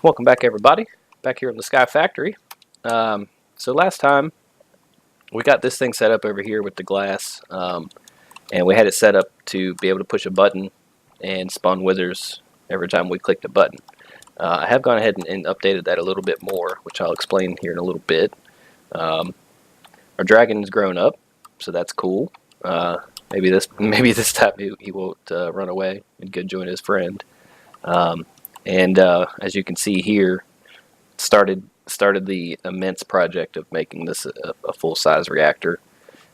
Welcome back, everybody. Back here in the Sky Factory. So last time we got this thing set up over here with the glass, and we had it set up to be able to push a button and spawn withers every time we clicked a button. I have gone ahead and updated that a little bit more, which I'll explain here in a little bit. Our dragon's grown up, so that's cool. Maybe this time he won't run away and go join his friend. And as you can see here, started the immense project of making this a full-size reactor.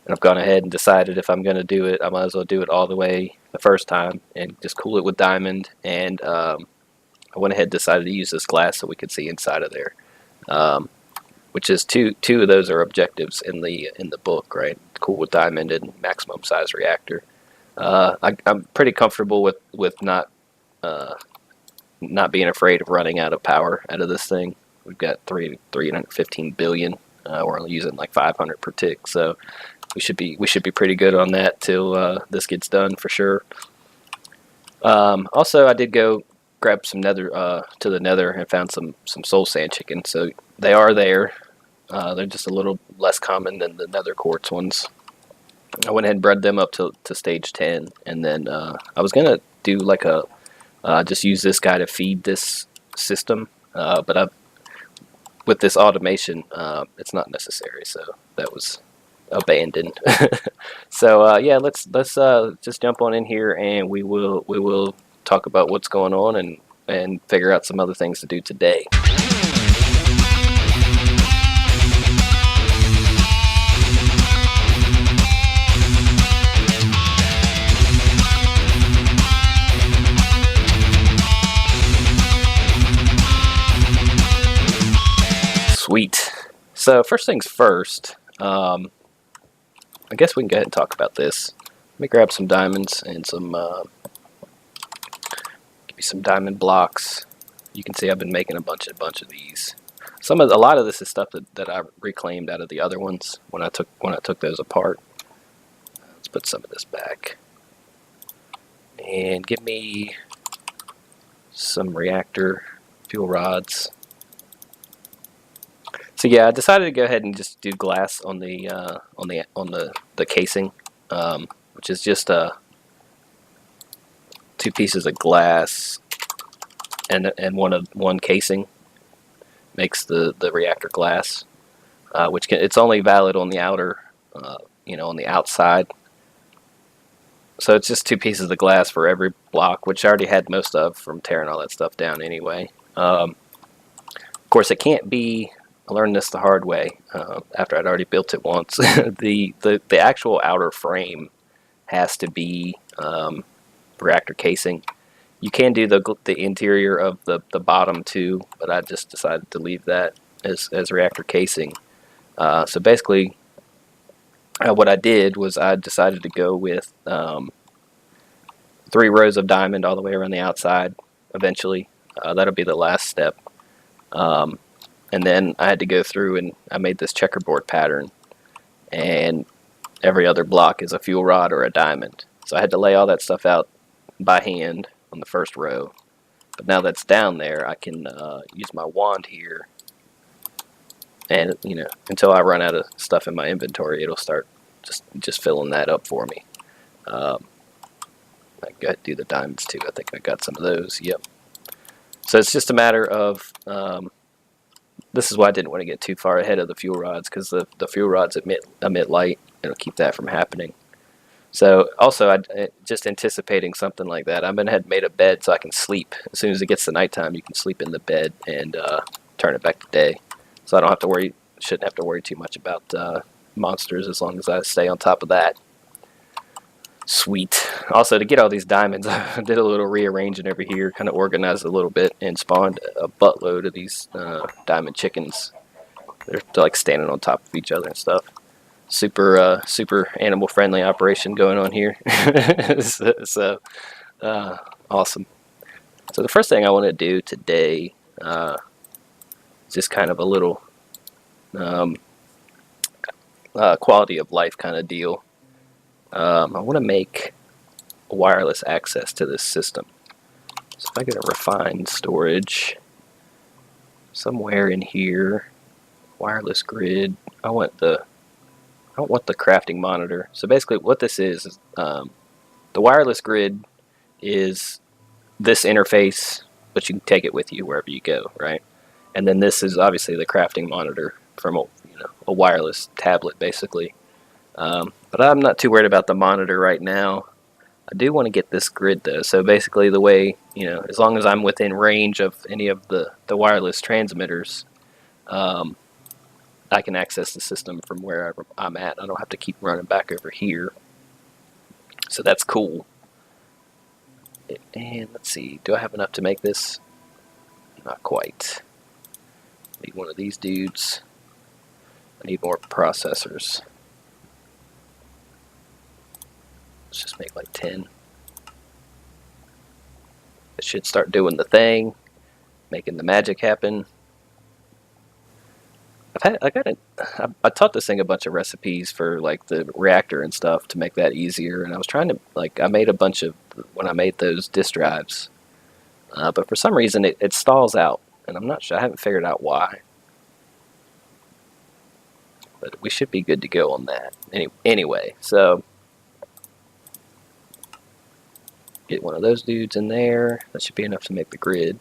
And I've gone ahead and decided if I'm going to do it, I might as well do it all the way the first time and just cool it with diamond. And I went ahead and decided to use this glass so we could see inside of there, which is two of those are objectives in the book, right? Cool with diamond and maximum size reactor. I'm pretty comfortable with not being afraid of running out of power out of this thing. We've got 315 billion. We're only using like 500 per tick, so we should be pretty good on that till this gets done for sure. Also, I did go grab some nether to the nether and found some soul sand chickens. So they are there. They're just a little less common than the nether quartz ones. I went ahead and bred them up to stage 10, and then I was gonna do like a just use this guy to feed this system, but with this automation, it's not necessary, so that was abandoned. So yeah, let's just jump on in here, and we will talk about what's going on and figure out some other things to do today. Sweet. So first things first, I guess we can go ahead and talk about this. Let me grab some diamonds and give me some diamond blocks. You can see I've been making a bunch of these. A lot of this is stuff that I reclaimed out of the other ones when I took those apart. Let's put some of this back. And give me some reactor fuel rods. So yeah, I decided to go ahead and just do glass on the casing, which is just two pieces of glass and one casing makes the reactor glass, it's only valid on the outer, on the outside. So it's just two pieces of glass for every block, which I already had most of from tearing all that stuff down anyway. Of course, it can't be. I learned this the hard way after I'd already built it once. the actual outer frame has to be reactor casing. You can do the interior of the bottom too, but I just decided to leave that as reactor casing. So basically, what I did was I decided to go with 3 rows of diamond all the way around the outside. Eventually, that'll be the last step. And then I had to go through and I made this checkerboard pattern, and every other block is a fuel rod or a diamond. So I had to lay all that stuff out by hand on the first row. But now that's down there, I can use my wand here, and until I run out of stuff in my inventory, it'll start just filling that up for me. I got to do the diamonds too. I think I got some of those. Yep. So it's just a matter of this is why I didn't want to get too far ahead of the fuel rods, because the fuel rods emit light. It'll keep that from happening. So also, just anticipating something like that, I went ahead and made a bed so I can sleep. As soon as it gets to nighttime, you can sleep in the bed and turn it back to day. So I don't have to worry. Shouldn't have to worry too much about monsters as long as I stay on top of that. Sweet. Also, to get all these diamonds, I did a little rearranging over here, kind of organized a little bit, and spawned a buttload of these diamond chickens. They're like standing on top of each other and stuff. Super animal friendly operation going on here. so awesome. So the first thing I want to do today is just kind of a little quality of life kind of deal. I want to make wireless access to this system. So if I get a refined storage, somewhere in here. Wireless grid. I don't want the crafting monitor. So basically what this is the wireless grid is this interface, but you can take it with you wherever you go, right? And then this is obviously the crafting monitor from a wireless tablet, basically. But I'm not too worried about the monitor right now. I do want to get this grid though. So basically the way, as long as I'm within range of any of the wireless transmitters, I can access the system from wherever I'm at. I don't have to keep running back over here. So that's cool. And let's see, do I have enough to make this? Not quite. Need one of these dudes. I need more processors. Let's just make like 10. It should start doing the thing, making the magic happen. I taught this thing a bunch of recipes for like the reactor and stuff to make that easier, and I was trying to I made a bunch of when I made those disk drives, but for some reason it stalls out, and I'm not sure. I haven't figured out why, but we should be good to go on that. Anyway, so get one of those dudes in there. That should be enough to make the grid,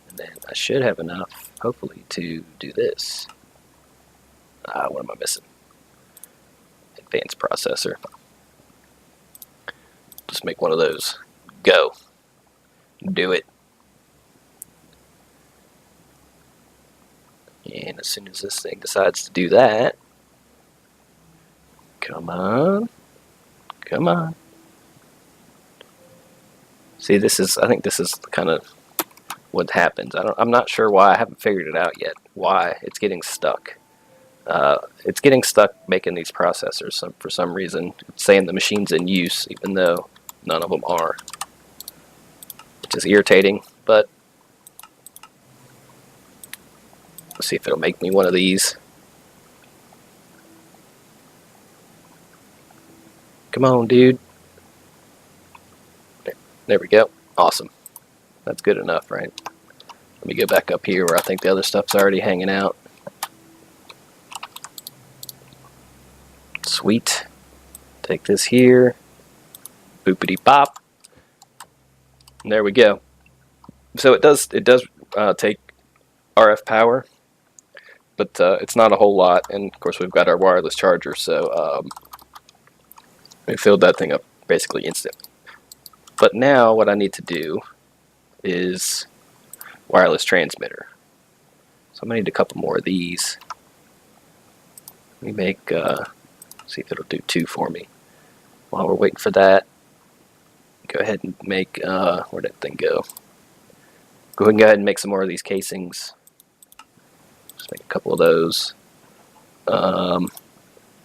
and then I should have enough, hopefully, to do this. What am I missing? Advanced processor. Just make one of those. Go. Do it. And as soon as this thing decides to do that, come on. Come on. See, I think this is kind of what happens. I'm not sure why. I haven't figured it out yet. Why it's getting stuck. It's getting stuck making these processors for some reason. It's saying the machine's in use, even though none of them are, which is irritating. But let's see if it'll make me one of these. Come on, dude. There we go. Awesome. That's good enough, right? Let me go back up here where I think the other stuff's already hanging out. Sweet. Take this here. Boopity pop. And there we go. So it does take RF power, but it's not a whole lot. And of course we've got our wireless charger, so we filled that thing up basically instant. But now what I need to do is wireless transmitter. So I'm gonna need a couple more of these. Let me make see if it'll do 2 for me. While we're waiting for that, go ahead and make where'd that thing go? Go ahead and make some more of these casings. Just make a couple of those. I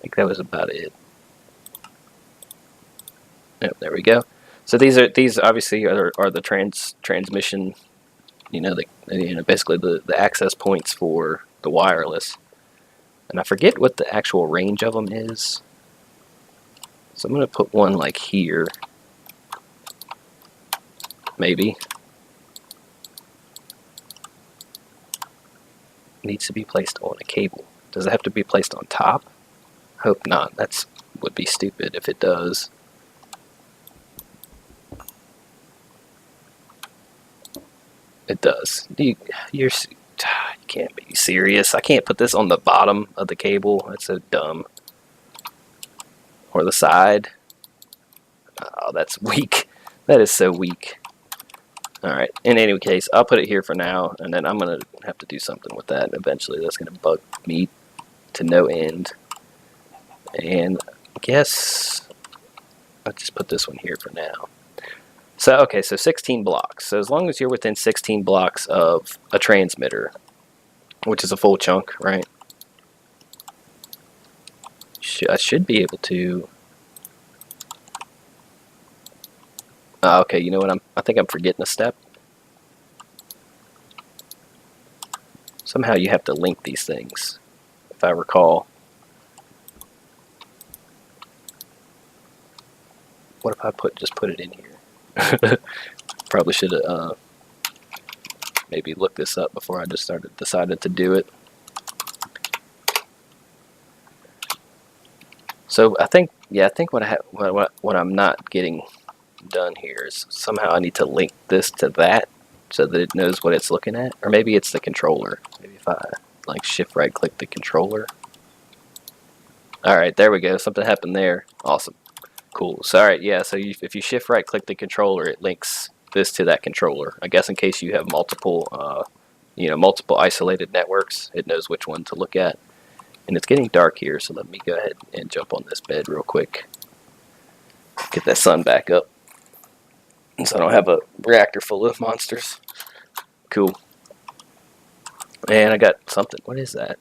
think that was about it. Yep, there we go. So these obviously are the transmission, basically the access points for the wireless. And I forget what the actual range of them is. So I'm going to put one like here. Maybe. It needs to be placed on a cable. Does it have to be placed on top? Hope not. That would be stupid if it does. It does. You can't be serious. I can't put this on the bottom of the cable. That's so dumb. Or the side. Oh, that's weak. That is so weak. Alright, in any case, I'll put it here for now, and then I'm going to have to do something with that eventually. That's going to bug me to no end. And I guess I'll just put this one here for now. So, okay, so 16 blocks. So as long as you're within 16 blocks of a transmitter, which is a full chunk, right? I should be able to... okay, you know what? I think I'm forgetting a step. Somehow you have to link these things, if I recall. What if I just put it in here? Probably should have maybe look this up before I just decided to do it. So I think, yeah, I think what I'm not getting done here is somehow I need to link this to that so that it knows what it's looking at, or maybe it's the controller. Maybe if I like shift right click the controller. All right, there we go. Something happened there. Awesome, cool. So all right, yeah. So if you shift right click the controller, it links this to that controller. I guess in case you have multiple, multiple isolated networks, it knows which one to look at. And it's getting dark here, so let me go ahead and jump on this bed real quick. Get that sun back up, so I don't have a reactor full of monsters. Cool. And I got something. What is that?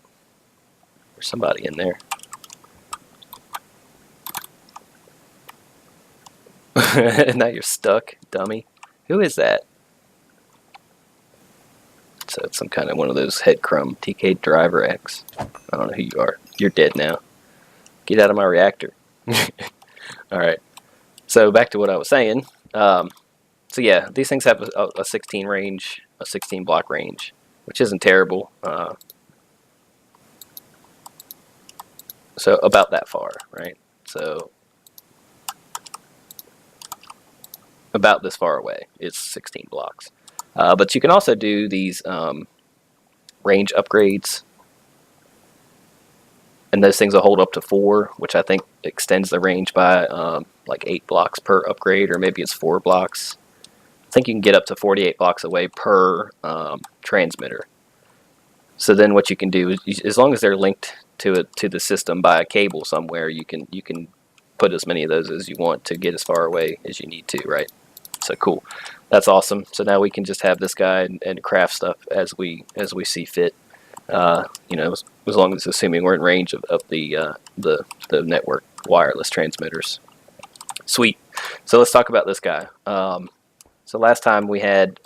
There's somebody in there. Now you're stuck, dummy. Who is that? So it's some kind of one of those head crumb TK Driver X. I don't know who you are. You're dead now. Get out of my reactor. Alright. So back to what I was saying. So yeah, these things have a 16 range, a 16 block range, which isn't terrible. So about that far, right? So about this far away is 16 blocks. But you can also do these range upgrades, and those things will hold up to 4, which I think extends the range by like 8 blocks per upgrade, or maybe it's 4 blocks. I think you can get up to 48 blocks away per transmitter. So then what you can do is, as long as they're linked to the system by a cable somewhere, you can put as many of those as you want to get as far away as you need to, right? So cool, that's awesome. So now we can just have this guy and craft stuff as we see fit. As long as assuming we're in range of the network wireless transmitters. Sweet. So let's talk about this guy. So last time we had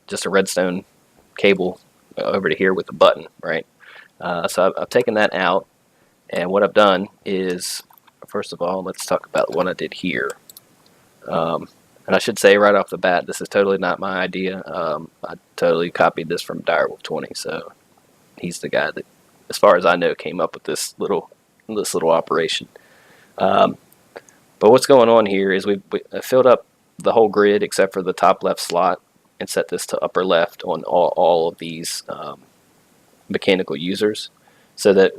just a redstone cable over to here with a button, right? So I've taken that out, and what I've done is, first of all, let's talk about what I did here. And I should say right off the bat, this is totally not my idea. I totally copied this from Direwolf 20, so he's the guy that, as far as I know, came up with this little operation. But what's going on here is we filled up the whole grid except for the top left slot and set this to upper left on all of these mechanical users, so that,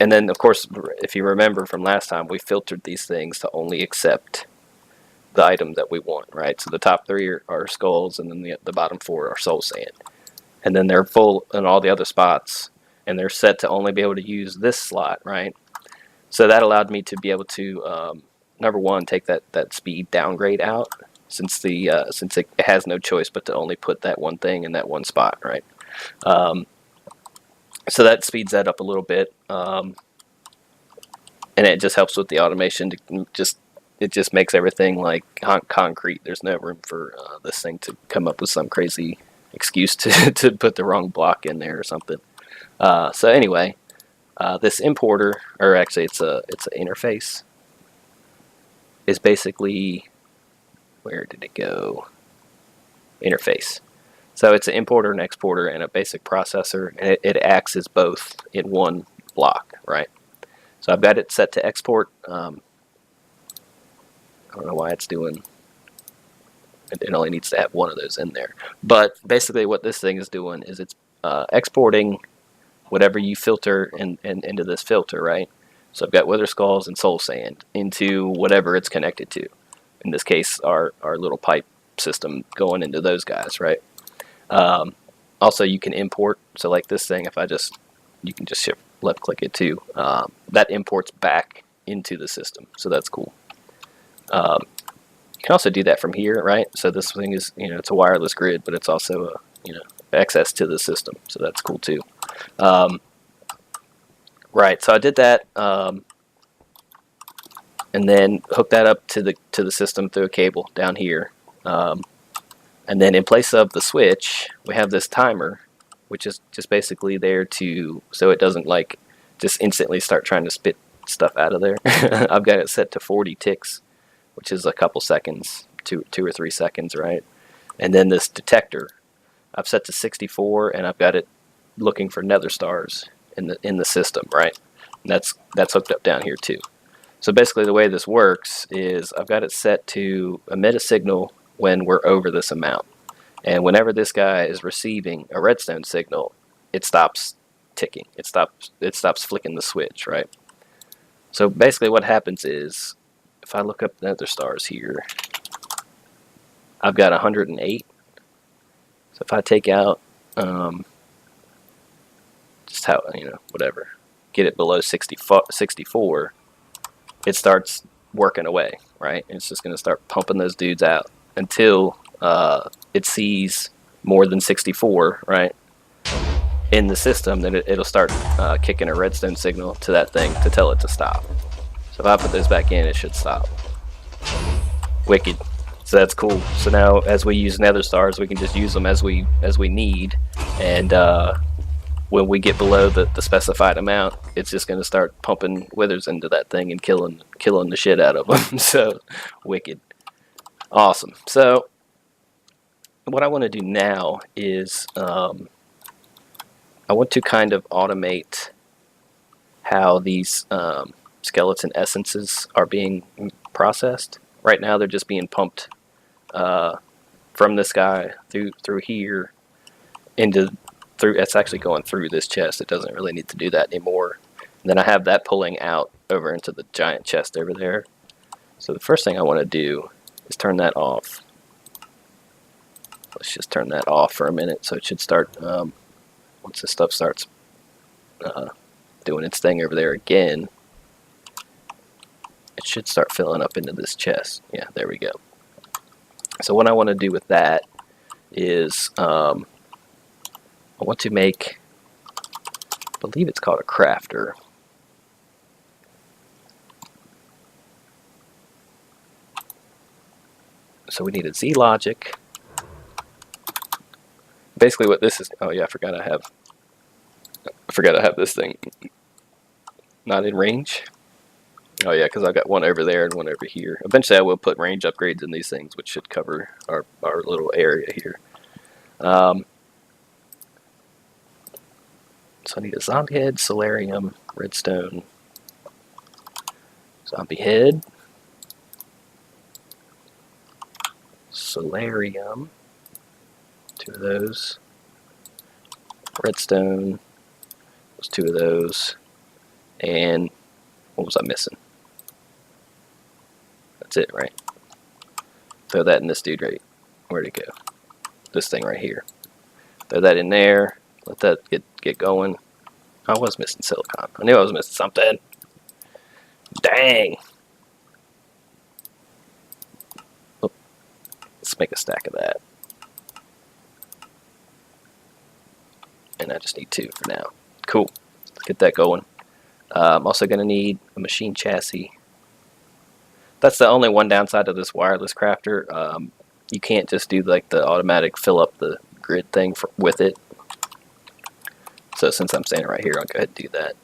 and then of course, if you remember from last time, we filtered these things to only accept the item that we want, right? So the top 3 are skulls, and then the bottom 4 are soul sand, and then they're full in all the other spots, and they're set to only be able to use this slot, right? So that allowed me to be able to number one, take that speed downgrade out, since it has no choice but to only put that one thing in that one spot, right? So that speeds that up a little bit, and it just helps with the automation. It just makes everything like concrete. There's no room for this thing to come up with some crazy excuse to put the wrong block in there or something. So anyway, this importer, or actually it's an interface, is basically, where did it go? Interface. So it's an importer and exporter and a basic processor, and it acts as both in one block, right? So I've got it set to export. I don't know why it's doing, it only needs to have one of those in there. But basically what this thing is doing is it's exporting whatever you filter into this filter, right? So I've got wither skulls and soul sand into whatever it's connected to. In this case, our little pipe system going into those guys, right? Also, you can import. So like this thing, you can just shift left click it too. That imports back into the system, so that's cool. You can also do that from here, right? So this thing is, it's a wireless grid, but it's also access to the system, so that's cool too. Right, so I did that, and then hooked that up to the system through a cable down here, and then in place of the switch, we have this timer, which is just basically there so it doesn't like just instantly start trying to spit stuff out of there. I've got it set to 40 ticks, which is a couple seconds, two or 3 seconds, right? And then this detector, I've set to 64, and I've got it looking for nether stars in the system, right? And that's hooked up down here too. So basically the way this works is I've got it set to emit a signal when we're over this amount. And whenever this guy is receiving a redstone signal, it stops ticking. It stops flicking the switch, right? So basically what happens is, if I look up nether stars here, I've got 108. So if I take out just how, whatever, get it below 64, it starts working away, right? It's just going to start pumping those dudes out until it sees more than 64, right, in the system. Then it'll start kicking a redstone signal to that thing to tell it to stop. So if I put those back in, it should stop. Wicked. So that's cool. So now as we use nether stars, we can just use them as we need, and when we get below the specified amount, it's just going to start pumping withers into that thing and killing the shit out of them. So wicked. Awesome. So what I want to do now is I want to kind of automate how these skeleton essences are being processed. Right now they're just being pumped from this guy through here it's actually going through this chest. It doesn't really need to do that anymore. And then I have that pulling out over into the giant chest over there. So the first thing I want to do is turn that off. Let's just turn that off for a minute. So it should start, once this stuff starts doing its thing over there again, it should start filling up into this chest. Yeah, there we go. So what I want to do with that is I want to make, I believe it's called a crafter. So we need a Z logic. Basically what this is, oh yeah, I forgot I have this thing not in range. Oh yeah, because I've got one over there and one over here. Eventually I will put range upgrades in these things, which should cover our little area here. So I need a zombie head, solarium, redstone, zombie head, solarium, 2 of those, redstone, was 2 of those, and what was I missing? That's it, right? Throw that in this dude right, where'd it go? This thing right here. Throw that in there, let that get going. I was missing silicon. I knew I was missing something. Dang. Oh, let's make a stack of that. And I just need 2 for now. Cool. Let's get that going. I'm also going to need a machine chassis. That's the only one downside of this wireless crafter. You can't just do like the automatic fill up the grid thing with it. So since I'm standing right here, I'll go ahead and do that.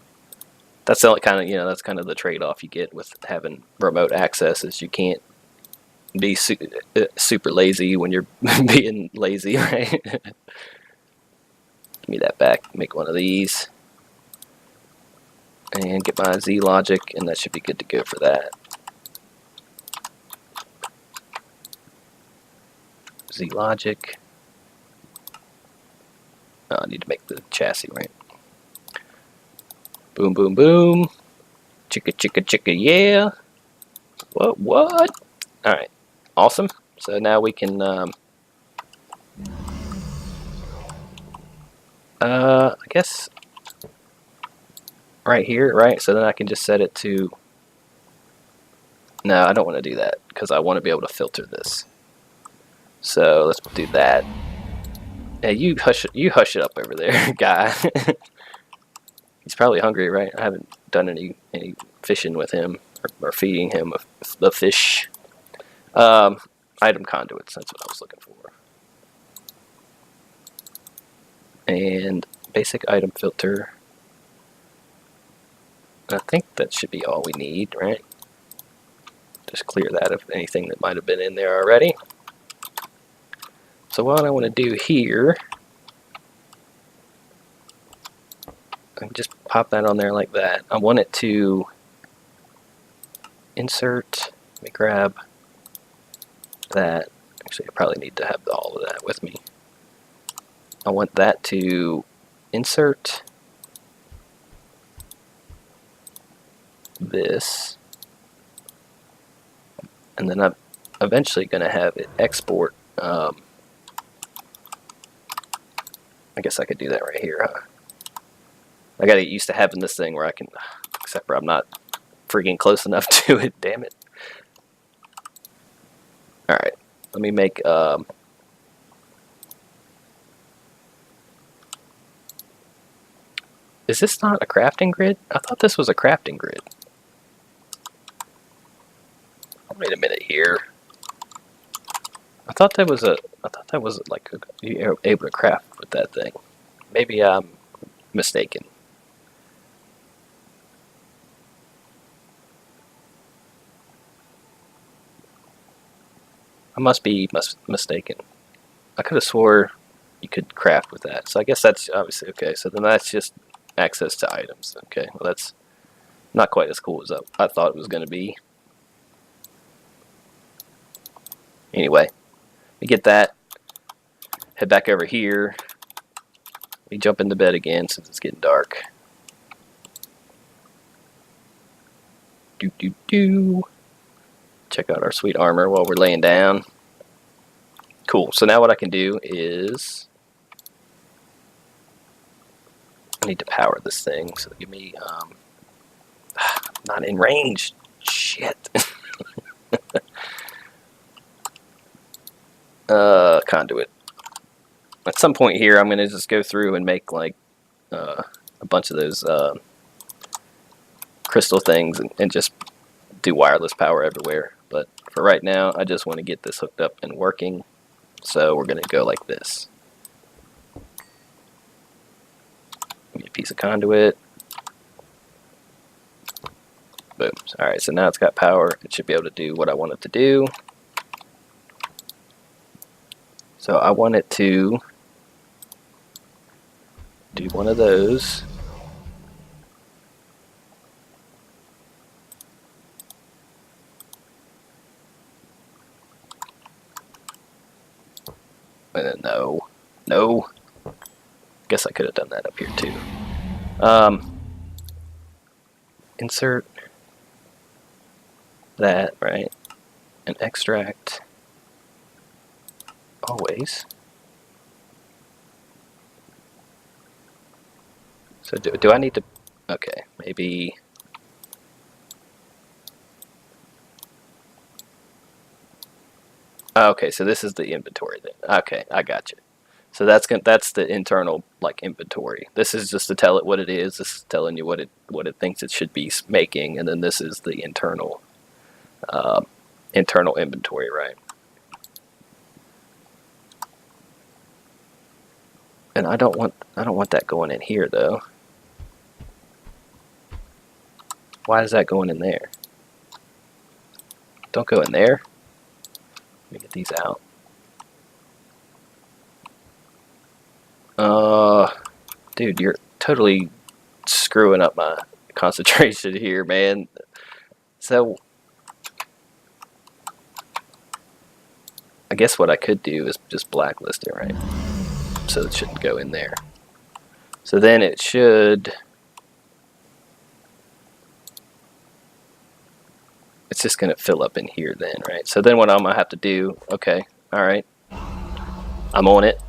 That's the only kind of, that's kind of the trade-off you get with having remote access, is you can't be super lazy when you're being lazy, right? Give me that back. Make one of these. And get my Z logic, and that should be good to go for that. Z logic. Oh, I need to make the chassis, right? Boom, boom, boom. Chicka, chicka, chicka, yeah. What? Alright. Awesome. So now we can, I guess, right here, right? So then I can just set it to, no, I don't want to do that, because I want to be able to filter this. So let's do that. Hey, you hush it up over there, guy. He's probably hungry, right? I haven't done any fishing with him or feeding him the fish. Item conduits, that's what I was looking for. And basic item filter. I think that should be all we need, right? Just clear that of anything that might have been in there already. So what I want to do here I can just pop that on there like that. I want it to insert. Let me grab that. Actually, I probably need to have all of that with me. I want that to insert this, and then I'm eventually going to have it export. I guess I could do that right here, huh? I got to get used to having this thing where I can, except for I'm not freaking close enough to it, damn it. Alright, let me make, is this not a crafting grid? I thought this was a crafting grid. Wait a minute here. I thought that was like you were able to craft with that thing. Maybe I'm mistaken. I must be mistaken. I could have swore you could craft with that. So I guess that's obviously okay. So then that's just access to items. Okay, well that's not quite as cool as I thought it was going to be. Anyway, we get that. Head back over here. We jump into bed again since it's getting dark. Check out our sweet armor while we're laying down. Cool. So now what I can do is I need to power this thing. So give me not in range. Shit. Conduit. At some point here, I'm gonna just go through and make like a bunch of those crystal things and just do wireless power everywhere. But for right now, I just want to get this hooked up and working. So we're gonna go like this. Give me a piece of conduit. Boom. Alright, so now it's got power. It should be able to do what I want it to do. So I want it to do one of those. And then no. Guess I could have done that up here too. Insert that, right? And extract always. So do I need to, okay, maybe, okay, so this is the inventory then. Okay, I got you. So that's the internal like inventory. This is just to tell it what it is. This is telling you what it thinks it should be making, and then this is the internal internal inventory, right? And I don't want that going in here though. Why is that going in there? Don't go in there. Let me get these out. Dude, you're totally screwing up my concentration here, man. So I guess what I could do is just blacklist it, right? So it shouldn't go in there. So then it should, it's just gonna fill up in here then, right? So then what I'm gonna have to do, okay, all right, I'm on it.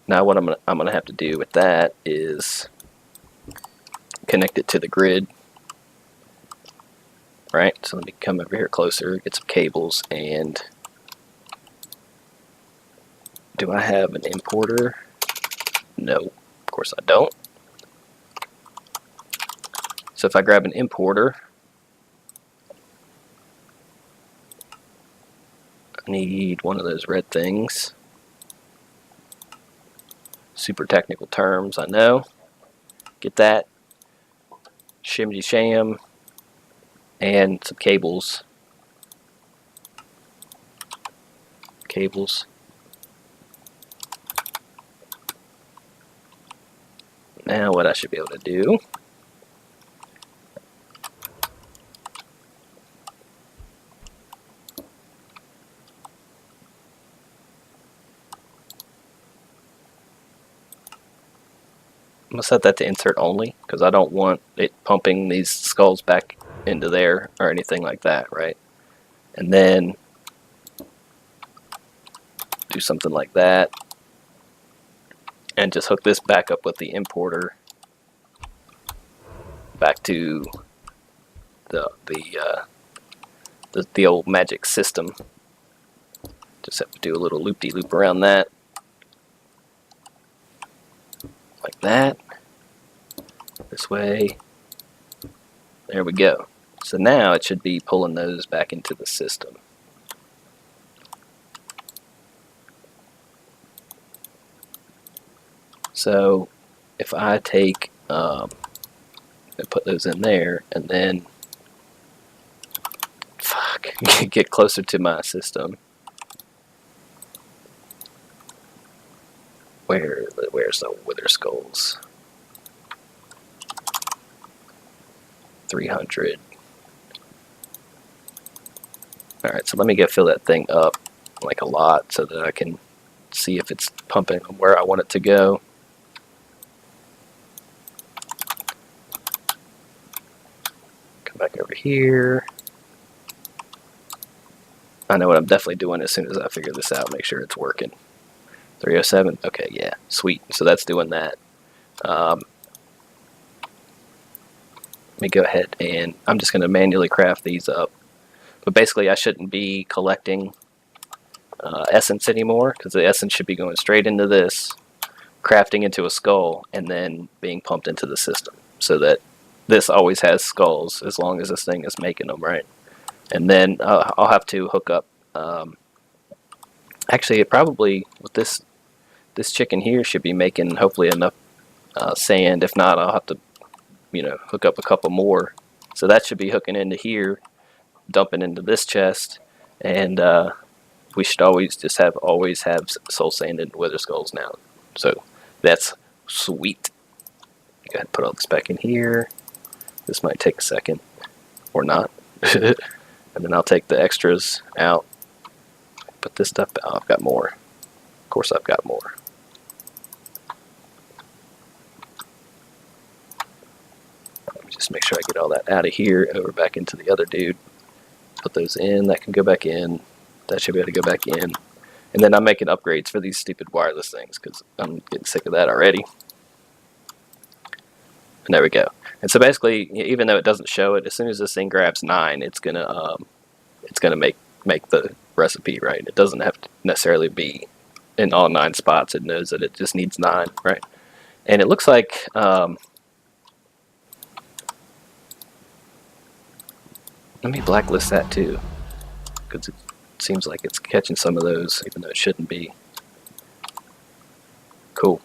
Now what I'm gonna have to do with that is connect it to the grid, right? So let me come over here closer, get some cables, and do I have an importer? No, of course I don't. So if I grab an importer, I need one of those red things. Super technical terms, I know. Get that. Shimmy sham. And some cables. Now what I should be able to do, I'm going to set that to insert only, because I don't want it pumping these skulls back into there or anything like that, right? And then do something like that, and just hook this back up with the importer back to the old magic system. Just have to do a little loop-de-loop around that, like that. This way. There we go. So now it should be pulling those back into the system. So if I take and put those in there, and then get closer to my system. Where's the wither skulls? 300. Alright, so let me go fill that thing up like a lot so that I can see if it's pumping where I want it to go. Come back over here. I know what I'm definitely doing as soon as I figure this out, make sure it's working. 307, okay, yeah, sweet. So that's doing that. Let me go ahead and I'm just going to manually craft these up. But basically I shouldn't be collecting essence anymore, because the essence should be going straight into this, crafting into a skull, and then being pumped into the system, so that this always has skulls as long as this thing is making them, right? And then I'll have to hook up, actually it probably, with this chicken here should be making hopefully enough sand. If not, I'll have to, hook up a couple more. So that should be hooking into here, dumping into this chest, and we should always have soul sand and wither skulls now. So that's sweet. Go ahead and put all this back in here. This might take a second, or not. And then I'll take the extras out. Put this stuff out. I've got more. Of course I've got more. Let me just make sure I get all that out of here, over back into the other dude. Put those in. That can go back in. That should be able to go back in. And then I'm making upgrades for these stupid wireless things, because I'm getting sick of that already. And there we go. And so basically, even though it doesn't show it, as soon as this thing grabs 9, it's gonna make the recipe, right? It doesn't have to necessarily be in all 9 spots. It knows that it just needs 9, right? And it looks like let me blacklist that too, because it seems like it's catching some of those, even though it shouldn't be. Cool.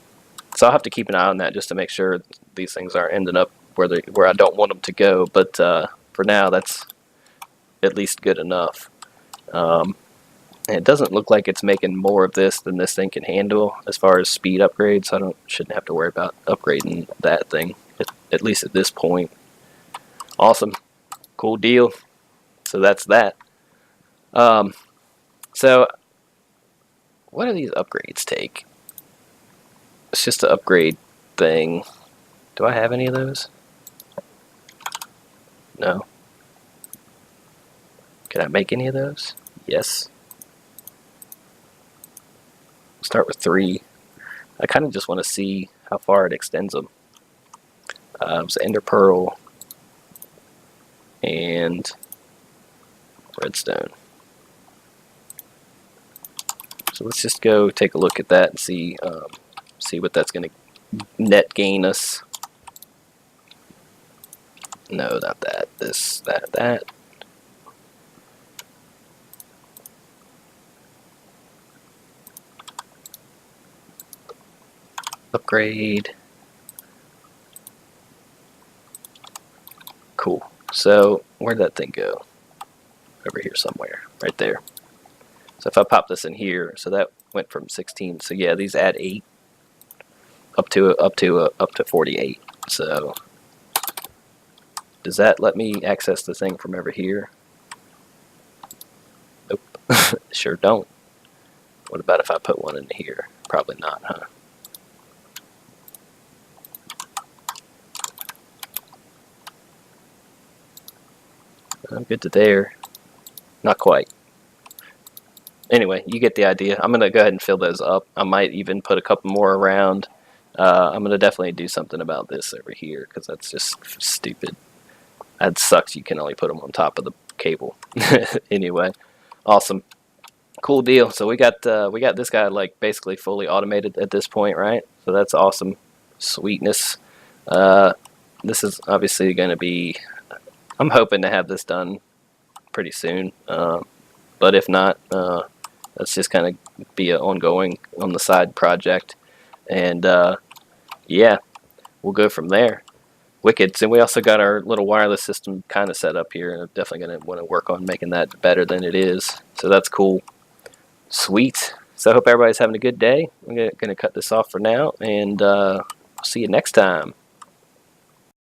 So I'll have to keep an eye on that just to make sure these things are ending up where I don't want them to go. But for now, that's at least good enough. And it doesn't look like it's making more of this than this thing can handle as far as speed upgrades. I shouldn't have to worry about upgrading that thing, at least at this point. Awesome. Cool deal. So that's that. So what do these upgrades take? It's just an upgrade thing. Do I have any of those? No. Can I make any of those? Yes. Start with 3. I kind of just want to see how far it extends them. So Ender Pearl and Redstone. So let's just go take a look at that and see what that's going to net gain us. No, not that. This, that. Upgrade. Cool. So where'd that thing go? Over here somewhere. Right there. So if I pop this in here, so that went from 16. So yeah, these add 8. up to 48. So does that let me access the thing from over here? Nope. Sure don't. What about if I put one in here? Probably not, huh? I'm good to there. Not quite. Anyway, you get the idea. I'm going to go ahead and fill those up. I might even put a couple more around. I'm going to definitely do something about this over here because that's just stupid. That sucks. You can only put them on top of the cable. Anyway, awesome. Cool deal. So we got this guy like basically fully automated at this point, right? So that's awesome. Sweetness. This is obviously going to be, I'm hoping to have this done pretty soon. But if not, let's just kind of be an ongoing on the side project. And yeah, we'll go from there. Wicked. So we also got our little wireless system kind of set up here, and I'm definitely going to want to work on making that better than it is. So that's cool. Sweet. So I hope everybody's having a good day. I'm going to cut this off for now, and see you next time.